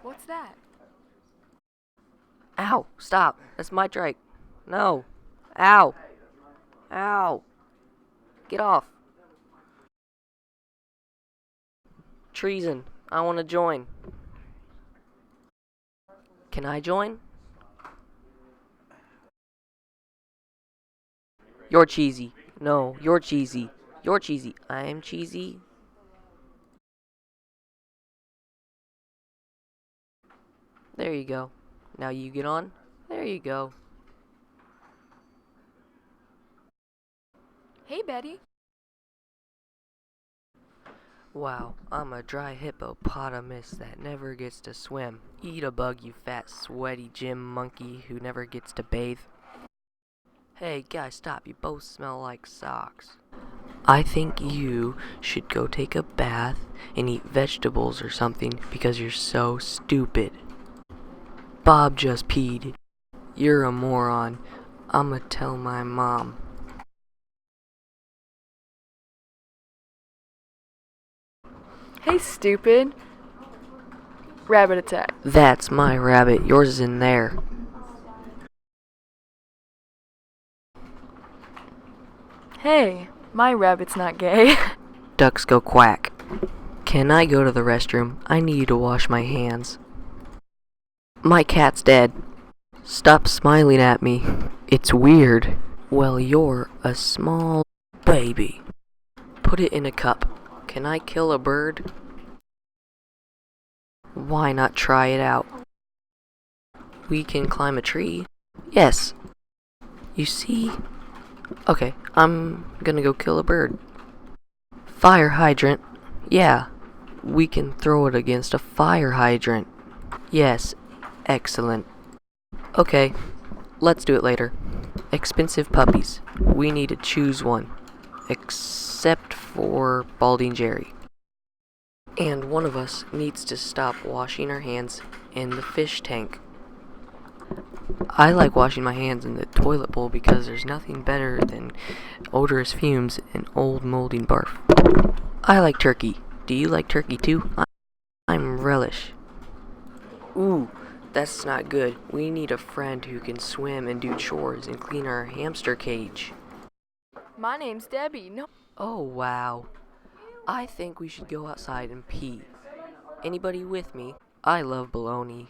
What's that? Ow! Stop! That's my trike. No! Ow! Ow! Get off! Treason. I want to join. Can I join? You're cheesy. No, you're cheesy. You're cheesy. I am cheesy. There you go. Now you get on. There you go. Hey, Betty. Wow, I'm a dry hippopotamus that never gets to swim. Eat a bug, you fat, sweaty gym monkey who never gets to bathe. Hey, guys, stop. You both smell like socks. I think you should go take a bath and eat vegetables or something because you're so stupid. Bob just peed. You're a moron. I'ma tell my mom. Hey, stupid. Rabbit attack. That's my rabbit. Yours is in there. Hey, my rabbit's not gay. Ducks go quack. Can I go to the restroom? I need to wash my hands. My cat's dead. Stop smiling at me. It's weird. Well, you're a small baby. Put it in a cup. Can I kill a bird? Why not try it out? We can climb a tree. Yes. You see? Okay, I'm gonna go kill a bird. Fire hydrant. Yeah. We can throw it against a fire hydrant. Yes. Excellent. Okay, let's do it later. Expensive puppies. We need to choose one. Except for Balding Jerry. And one of us needs to stop washing our hands in the fish tank. I like washing my hands in the toilet bowl because there's nothing better than odorous fumes and old molding barf. I like turkey. Do you like turkey too? I'm relish. Ooh, that's not good. We need a friend who can swim and do chores and clean our hamster cage. My name's Debbie. No. Oh, wow. I think we should go outside and pee. Anybody with me? I love bologna.